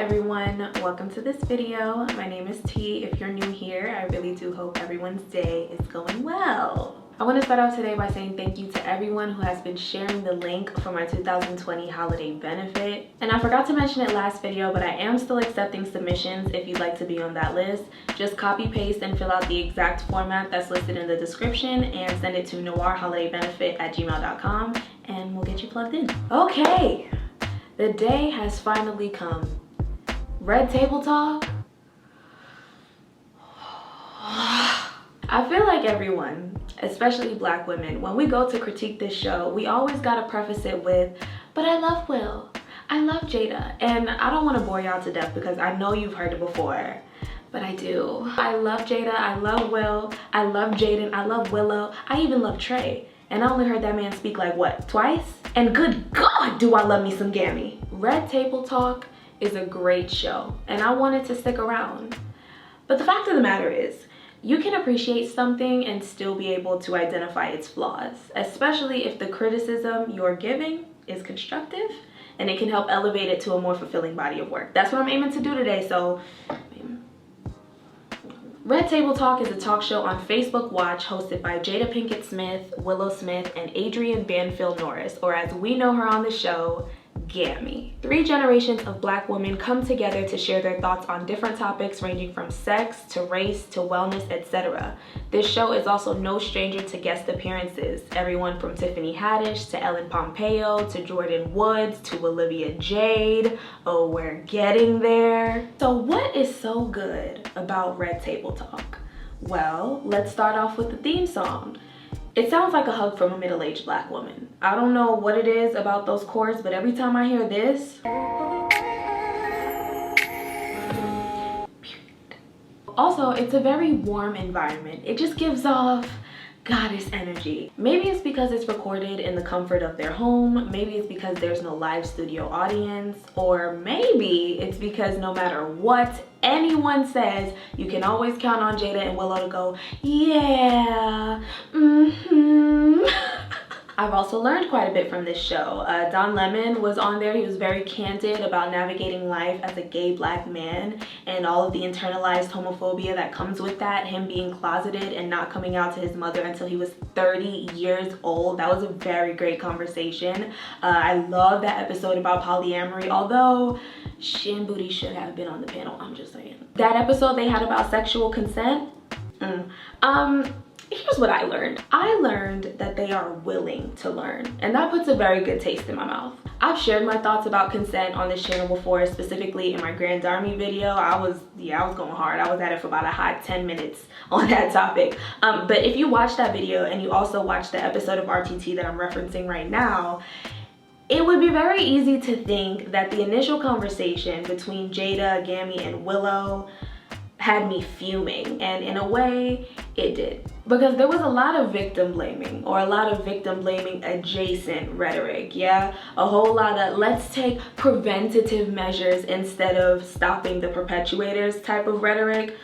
everyone, welcome to this video. My name is T. If you're new here, I really do hope everyone's day is going well. I want to start off today by saying thank you to everyone who has been sharing the link for my 2020 holiday benefit. And I forgot to mention it last video, but I am still accepting submissions if you'd like to be on that list. Just copy paste and fill out the exact format that's listed in the description and send it to noirholidaybenefit@gmail.com and we'll get you plugged in. Okay, the day has finally come. Red Table Talk. I feel like everyone, especially Black women, when we go to critique this show, we always gotta preface it with, but I love Will, I love Jada. And I don't wanna bore y'all to death because I know you've heard it before, but I do. I love Jada, I love Will, I love Jaden, I love Willow, I even love Trey. And I only heard that man speak like what, twice? And good God, do I love me some Gammy. Red Table Talk is a great show and I wanted to stick around. But the fact of the matter is, you can appreciate something and still be able to identify its flaws, especially if the criticism you're giving is constructive and it can help elevate it to a more fulfilling body of work. That's what I'm aiming to do today, so. Red Table Talk is a talk show on Facebook Watch hosted by Jada Pinkett Smith, Willow Smith, and Adrienne Banfield Norris, or as we know her on the show, Gammy. 3 generations of Black women come together to share their thoughts on different topics ranging from sex to race to wellness, etc. This show is also no stranger to guest appearances. Everyone from Tiffany Haddish to Ellen Pompeo to Jordan Woods to Olivia Jade. Oh, we're getting there. So what is so good about Red Table Talk? Well, let's start off with the theme song. It sounds like a hug from a middle-aged Black woman. I don't know what it is about those chords, but every time I hear this, also, it's a very warm environment. It just gives off goddess energy. Maybe it's because it's recorded in the comfort of their home, maybe it's because there's no live studio audience, or maybe it's because no matter what anyone says, you can always count on Jada and Willow to go, yeah, I've also learned quite a bit from this show. Don Lemon was on there. He was very candid about navigating life as a gay Black man and all of the internalized homophobia that comes with that, him being closeted and not coming out to his mother until he was 30 years old. That was a very great conversation. I love that episode about polyamory, although Shin Booty should have been on the panel, I'm just saying. That episode they had about sexual consent, here's what I learned. I learned that they are willing to learn, and that puts a very good taste in my mouth. I've shared my thoughts about consent on this channel before, specifically in my Grand Army video. I was going hard. I was at it for about a hot 10 minutes on that topic. But if you watch that video and you also watch the episode of RTT that I'm referencing right now, it would be very easy to think that the initial conversation between Jada, Gammy, and Willow had me fuming, and in a way it did, because there was a lot of victim blaming, or a lot of victim blaming adjacent rhetoric. Yeah, a whole lot of let's take preventative measures instead of stopping the perpetuators type of rhetoric.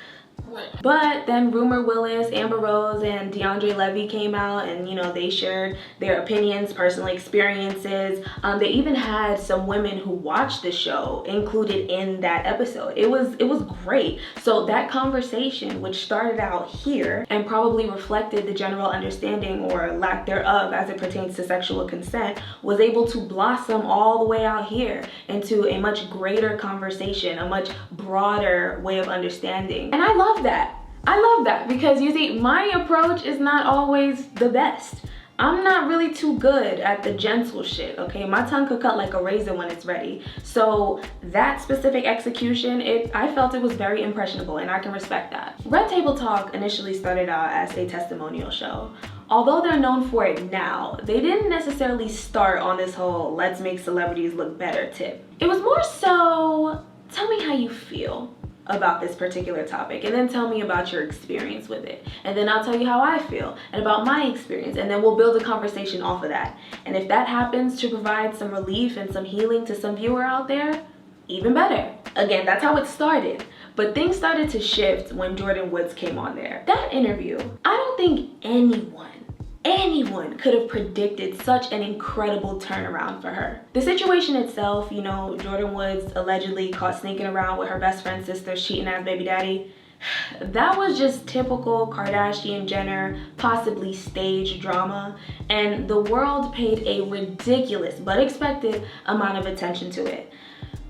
But then Rumor Willis, Amber Rose, and DeAndre Levy came out and, you know, they shared their opinions, personal experiences. They even had some women who watched the show included in that episode. It was great. So that conversation, which started out here and probably reflected the general understanding or lack thereof as it pertains to sexual consent, was able to blossom all the way out here into a much greater conversation, a much broader way of understanding. And I love that. I love that because you see, my approach is not always the best. I'm not really too good at the gentle shit, okay? My tongue could cut like a razor when it's ready. So that specific execution, I felt it was very impressionable, and I can respect that. Red Table Talk initially started out as a testimonial show. Although they're known for it now, they didn't necessarily start on this whole let's make celebrities look better tip. It was more so, tell me how you feel about this particular topic, and then tell me about your experience with it, and then I'll tell you how I feel and about my experience, and then we'll build a conversation off of that. And if that happens to provide some relief and some healing to some viewer out there, even better. Again, that's how it started, but things started to shift when Jordan Woods came on there. That interview, I don't think anyone anyone could have predicted such an incredible turnaround for her. The situation itself, you know, Jordyn Woods allegedly caught sneaking around with her best friend's sister's cheating ass baby daddy. That was just typical Kardashian-Jenner, possibly staged drama, and the world paid a ridiculous but expected amount of attention to it.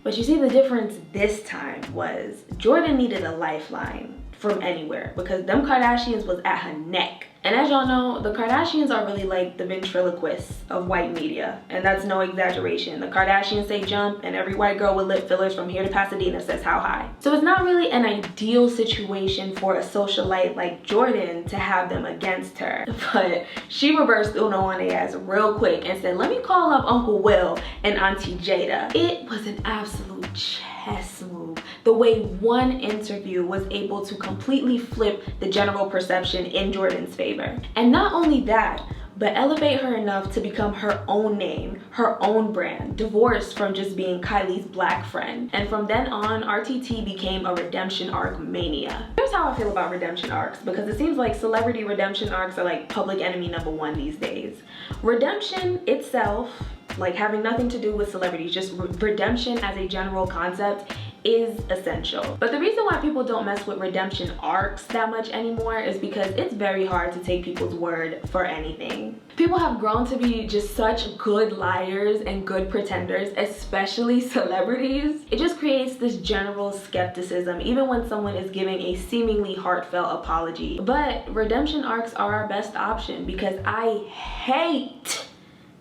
But you see, the difference this time was Jordyn needed a lifeline from anywhere because them Kardashians was at her neck. And as y'all know, the Kardashians are really like the ventriloquists of white media, and that's no exaggeration. The Kardashians say jump, and every white girl with lip fillers from here to Pasadena says how high. So it's not really an ideal situation for a socialite like Jordyn to have them against her. But she reversed Uno on their ass real quick and said, let me call up Uncle Will and Auntie Jada. It was an absolute chess move. The way one interview was able to completely flip the general perception in Jordyn's favor. And not only that, but elevate her enough to become her own name, her own brand, divorced from just being Kylie's black friend. And from then on, RTT became a redemption arc mania. Here's how I feel about redemption arcs, because it seems like celebrity redemption arcs are like public enemy #1 these days. Redemption itself, like having nothing to do with celebrities, just redemption as a general concept, is essential. But the reason why people don't mess with redemption arcs that much anymore is because it's very hard to take people's word for anything. People have grown to be just such good liars and good pretenders, especially celebrities. It just creates this general skepticism even when someone is giving a seemingly heartfelt apology. But redemption arcs are our best option because I hate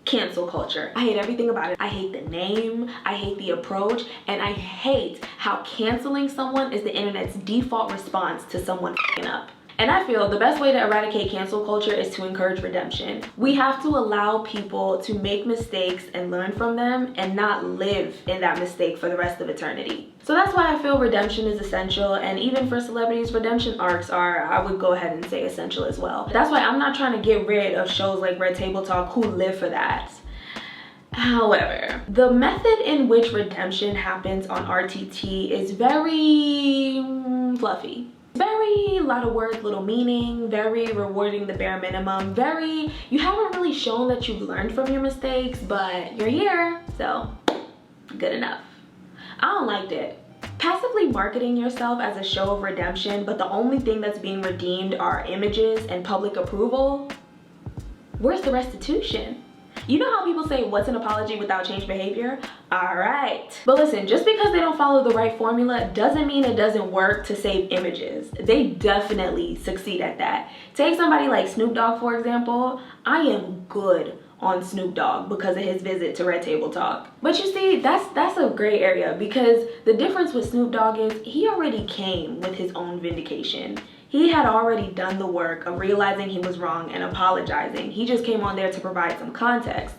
cancel culture. I hate everything about it. I hate the name, I hate the approach, and I hate how canceling someone is the internet's default response to someone f***ing up. And I feel the best way to eradicate cancel culture is to encourage redemption. We have to allow people to make mistakes and learn from them and not live in that mistake for the rest of eternity. So that's why I feel redemption is essential, and even for celebrities, redemption arcs are, I would go ahead and say, essential as well. That's why I'm not trying to get rid of shows like Red Table Talk who live for that. However, the method in which redemption happens on RTT is very fluffy. Very lot of words, little meaning, very rewarding the bare minimum, very, you haven't really shown that you've learned from your mistakes, but you're here, so good enough. I don't like it. Passively marketing yourself as a show of redemption, but the only thing that's being redeemed are images and public approval. Where's the restitution? You know how people say, what's an apology without changed behavior? All right. But listen, just because they don't follow the right formula doesn't mean it doesn't work to save images. They definitely succeed at that. Take somebody like Snoop Dogg, for example. I am good on Snoop Dogg because of his visit to Red Table Talk. But you see, that's a gray area, because the difference with Snoop Dogg is he already came with his own vindication. He had already done the work of realizing he was wrong and apologizing. He just came on there to provide some context.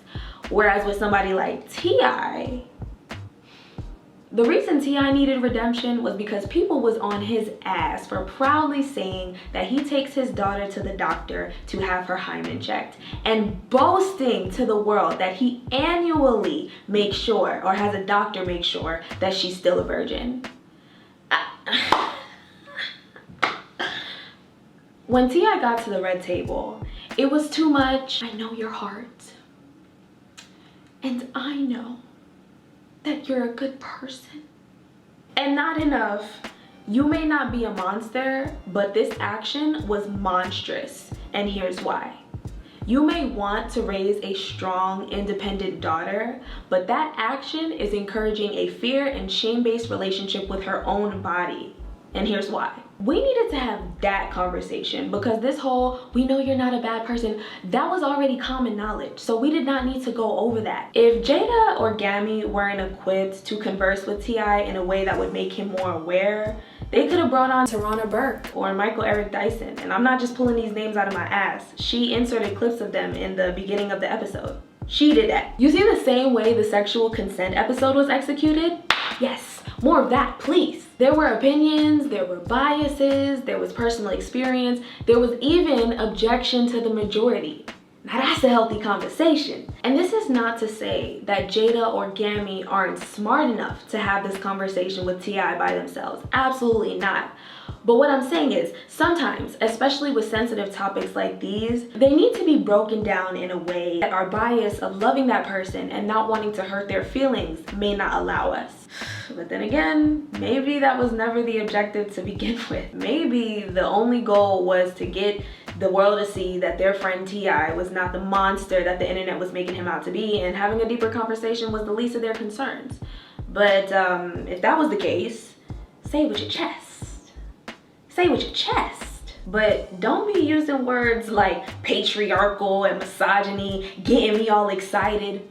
Whereas with somebody like T.I., the reason T.I. needed redemption was because people was on his ass for proudly saying that he takes his daughter to the doctor to have her hymen checked, and boasting to the world that he annually makes sure, or has a doctor make sure, that she's still a virgin. When T.I. got to the red table, it was too much. I know your heart, and I know that you're a good person. And not enough. You may not be a monster, but this action was monstrous, and here's why. You may want to raise a strong, independent daughter, but that action is encouraging a fear and shame-based relationship with her own body. And here's why. We needed to have that conversation, because this whole, we know you're not a bad person, that was already common knowledge. So we did not need to go over that. If Jada or Gammy weren't equipped to converse with T.I. in a way that would make him more aware, they could have brought on Tarana Burke or Michael Eric Dyson. And I'm not just pulling these names out of my ass. She inserted clips of them in the beginning of the episode. She did that. You see the same way the sexual consent episode was executed? Yes, more of that, please. There were opinions, there were biases, there was personal experience, there was even objection to the majority. Now that's a healthy conversation. And this is not to say that Jada or Gammy aren't smart enough to have this conversation with T.I. by themselves. Absolutely not. But what I'm saying is, sometimes, especially with sensitive topics like these, they need to be broken down in a way that our bias of loving that person and not wanting to hurt their feelings may not allow us. But then again, maybe that was never the objective to begin with. Maybe the only goal was to get the world to see that their friend T.I. was not the monster that the internet was making him out to be, and having a deeper conversation was the least of their concerns. But if that was the case, say it with your chest. Say it with your chest. But don't be using words like patriarchal and misogyny, getting me all excited,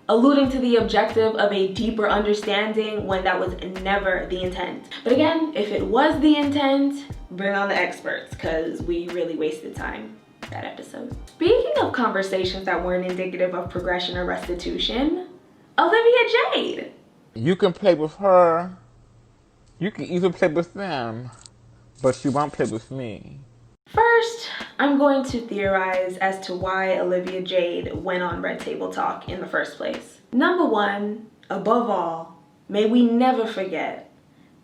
alluding to the objective of a deeper understanding when that was never the intent. But again, if it was the intent, bring on the experts, because we really wasted time that episode. Speaking of conversations that weren't indicative of progression or restitution, Olivia Jade. You can play with her. You can even play with them. But you won't play with me. First, I'm going to theorize as to why Olivia Jade went on Red Table Talk in the first place. Number one, above all, may we never forget,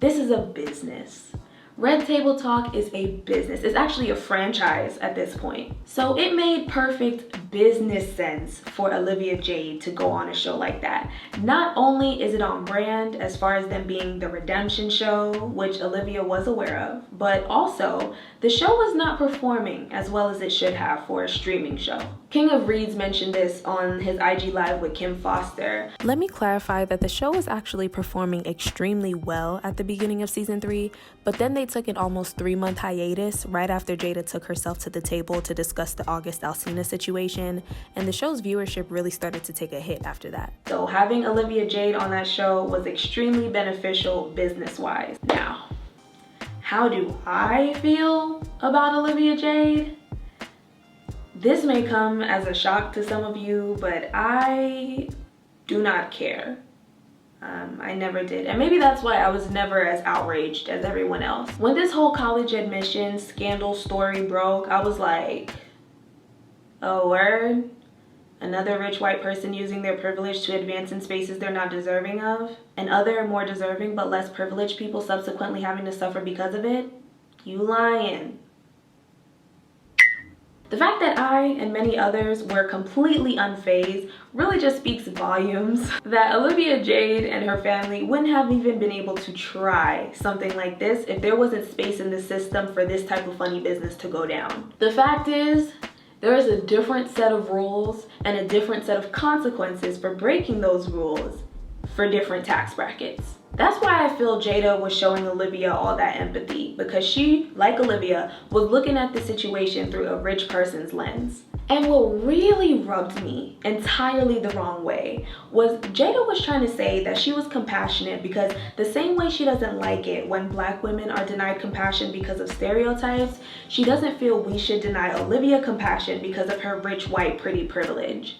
this is a business. Red Table Talk is a business. It's actually a franchise at this point. So it made perfect business sense for Olivia Jade to go on a show like that. Not only is it on brand as far as them being the redemption show, which Olivia was aware of, but also the show was not performing as well as it should have for a streaming show. King of Reeds mentioned this on his IG Live with Kim Foster. Let me clarify that the show was actually performing extremely well at the beginning of season 3, but then they took an almost 3-month hiatus right after Jada took herself to the table to discuss the August Alsina situation, and the show's viewership really started to take a hit after that. So having Olivia Jade on that show was extremely beneficial business-wise. Now, how do I feel about Olivia Jade? This may come as a shock to some of you, but I do not care. I never did. And maybe that's why I was never as outraged as everyone else. When this whole college admission scandal story broke, I was like, oh, word? Another rich white person using their privilege to advance in spaces they're not deserving of? And other more deserving but less privileged people subsequently having to suffer because of it? You lying. The fact that I and many others were completely unfazed really just speaks volumes that Olivia Jade and her family wouldn't have even been able to try something like this if there wasn't space in the system for this type of funny business to go down. The fact is, there is a different set of rules and a different set of consequences for breaking those rules for different tax brackets. That's why I feel Jada was showing Olivia all that empathy, because she, like Olivia, was looking at the situation through a rich person's lens. And what really rubbed me entirely the wrong way was Jada was trying to say that she was compassionate because the same way she doesn't like it when Black women are denied compassion because of stereotypes, she doesn't feel we should deny Olivia compassion because of her rich white pretty privilege.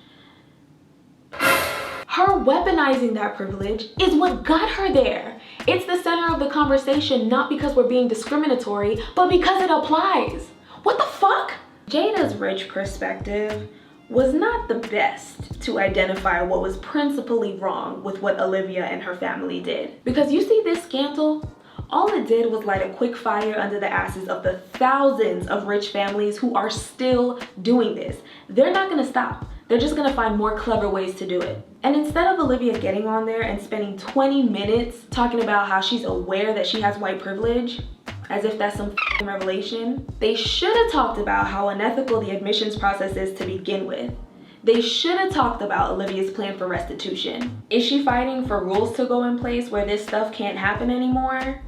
Her weaponizing that privilege is what got her there. It's the center of the conversation, not because we're being discriminatory, but because it applies. What the fuck? Jada's rich perspective was not the best to identify what was principally wrong with what Olivia and her family did. Because you see this scandal, all it did was light a quick fire under the asses of the thousands of rich families who are still doing this. They're not gonna stop. They're just gonna find more clever ways to do it. And instead of Olivia getting on there and spending 20 minutes talking about how she's aware that she has white privilege, as if that's some revelation, they should have talked about how unethical the admissions process is to begin with. They should have talked about Olivia's plan for restitution. Is she fighting for rules to go in place where this stuff can't happen anymore?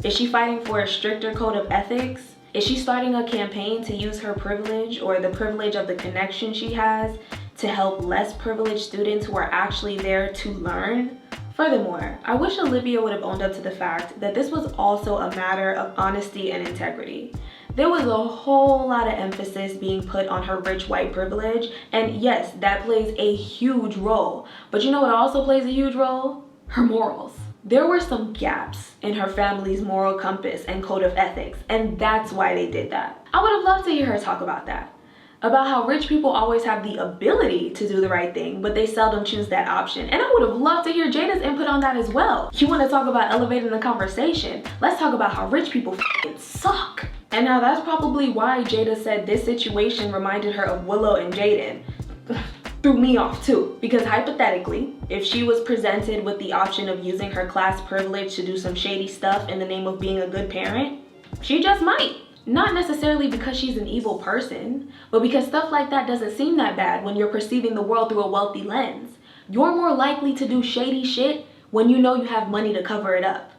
Is she fighting for a stricter code of ethics? Is she starting a campaign to use her privilege or the privilege of the connection she has to help less privileged students who are actually there to learn? Furthermore, I wish Olivia would have owned up to the fact that this was also a matter of honesty and integrity. There was a whole lot of emphasis being put on her rich white privilege, and yes, that plays a huge role. But you know what also plays a huge role? Her morals. There were some gaps in her family's moral compass and code of ethics, and that's why they did that. I would have loved to hear her talk about that. about how rich people always have the ability to do the right thing, but they seldom choose that option. And I would have loved to hear Jada's input on that as well. You want to talk about elevating the conversation? Let's talk about how rich people f***ing suck. And now that's probably why Jada said this situation reminded her of Willow and Jaden. Threw me off too, because hypothetically, if she was presented with the option of using her class privilege to do some shady stuff in the name of being a good parent, she just might. Not necessarily because she's an evil person, but because stuff like that doesn't seem that bad when you're perceiving the world through a wealthy lens. You're more likely to do shady shit when you know you have money to cover it up.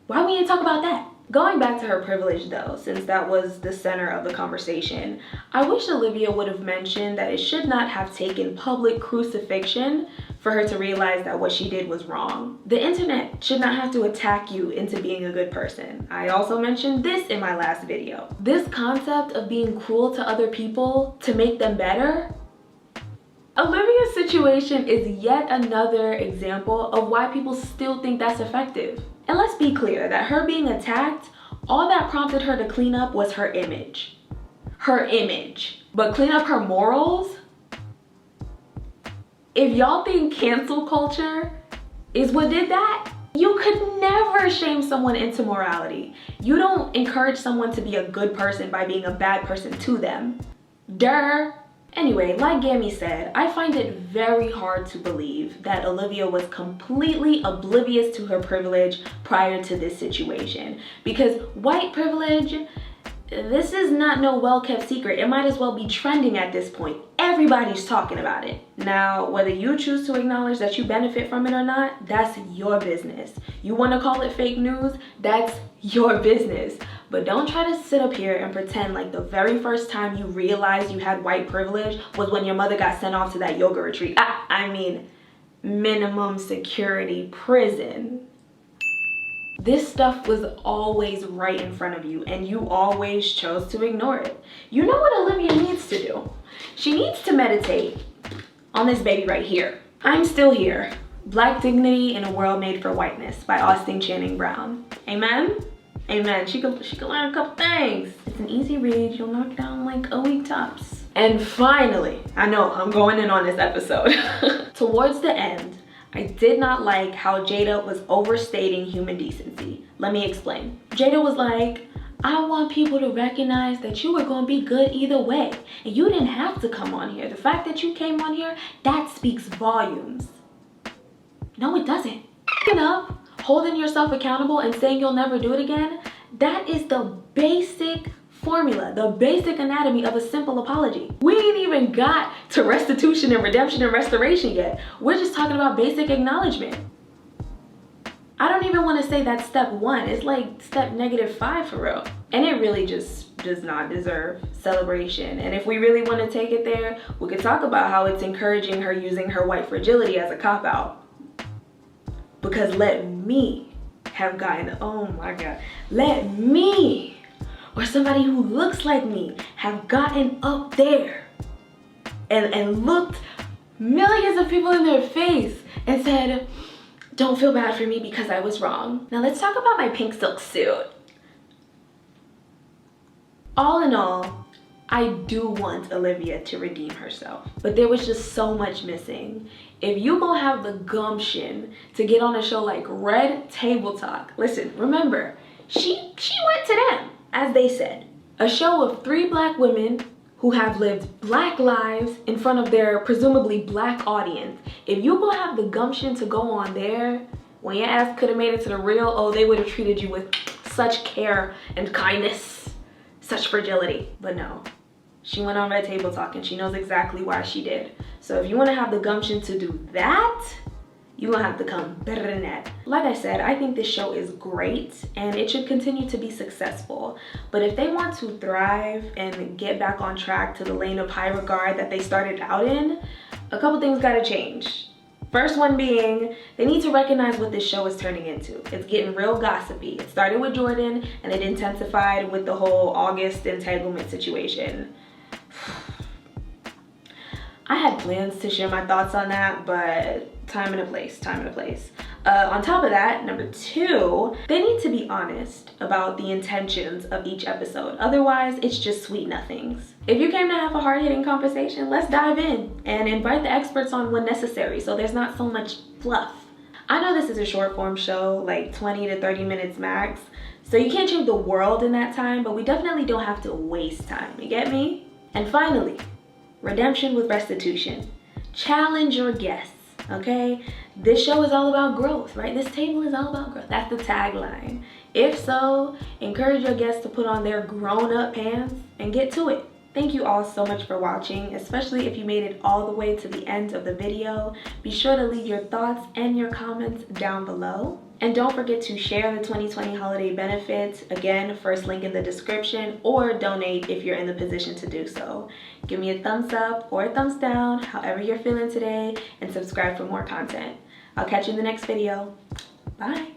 Why we ain't talk about that? Going back to her privilege though, since that was the center of the conversation, I wish Olivia would have mentioned that it should not have taken public crucifixion for her to realize that what she did was wrong. The internet should not have to attack you into being a good person. I also mentioned this in my last video. This concept of being cruel to other people to make them better. Olivia's situation is yet another example of why people still think that's effective. And let's be clear that her being attacked, all that prompted her to clean up was her image. Her image. But clean up her morals? If y'all think cancel culture is what did that, you could never shame someone into morality. You don't encourage someone to be a good person by being a bad person to them. Duh. Anyway, like Gammy said, I find it very hard to believe that Olivia was completely oblivious to her privilege prior to this situation. Because white privilege, this is not no well-kept secret. It might as well be trending at this point. Everybody's talking about it. Now, whether you choose to acknowledge that you benefit from it or not, that's your business. You want to call it fake news? That's your business. But don't try to sit up here and pretend like the very first time you realized you had white privilege was when your mother got sent off to that yoga retreat. I mean, minimum security prison. This stuff was always right in front of you and you always chose to ignore it. You know what Olivia needs to do? She needs to meditate on this baby right here. I'm Still Here. Black Dignity in a World Made for Whiteness by Austin Channing Brown. Amen? Amen. She could learn a couple things. It's an easy read. You'll knock it out in like a week tops. And finally, I know I'm going in on this episode. Towards the end, I did not like how Jada was overstating human decency. Let me explain. Jada was like, I want people to recognize that you were going to be good either way. And you didn't have to come on here. The fact that you came on here, that speaks volumes. No, it doesn't. Up, holding yourself accountable and saying you'll never do it again, that is the basic formula, the basic anatomy of a simple apology. We ain't even got to restitution and redemption and restoration yet. We're just talking about basic acknowledgement. I don't even want to say that's step 1. It's like step -5 for real. And it really just does not deserve celebration. And if we really want to take it there, we could talk about how it's encouraging her using her white fragility as a cop-out. Because let me have gotten, oh my God, let me, or somebody who looks like me, have gotten up there and looked millions of people in their face and said, don't feel bad for me because I was wrong. Now let's talk about my pink silk suit. All in all, I do want Olivia to redeem herself, but there was just so much missing. If you gonna have the gumption to get on a show like Red Table Talk, listen, remember, she went to them, as they said. A show of 3 black women who have lived black lives in front of their presumably black audience. If you gonna have the gumption to go on there, when your ass could have made it to the real, oh, they would have treated you with such care and kindness, such fragility. But no, she went on Red Table Talk and she knows exactly why she did. So if you want to have the gumption to do that, you're gonna have to come better than that. Like I said, I think this show is great and it should continue to be successful. But if they want to thrive and get back on track to the lane of high regard that they started out in, a couple things gotta change. First one being, they need to recognize what this show is turning into. It's getting real gossipy. It started with Jordan and it intensified with the whole August entanglement situation. I had plans to share my thoughts on that, but time and a place. On top of that, number 2, they need to be honest about the intentions of each episode. Otherwise, it's just sweet nothings. If you came to have a hard-hitting conversation, let's dive in and invite the experts on when necessary so there's not so much fluff. I know this is a short form show, like 20 to 30 minutes max, so you can't change the world in that time, but we definitely don't have to waste time, you get me? And finally, redemption with restitution. Challenge your guests, okay? This show is all about growth, right? This table is all about growth. That's the tagline. If so, encourage your guests to put on their grown-up pants and get to it. Thank you all so much for watching, especially if you made it all the way to the end of the video. Be sure to leave your thoughts and your comments down below. And don't forget to share the 2020 holiday benefits. Again, first link in the description, or donate if you're in the position to do so. Give me a thumbs up or a thumbs down, however you're feeling today, and subscribe for more content. I'll catch you in the next video. Bye.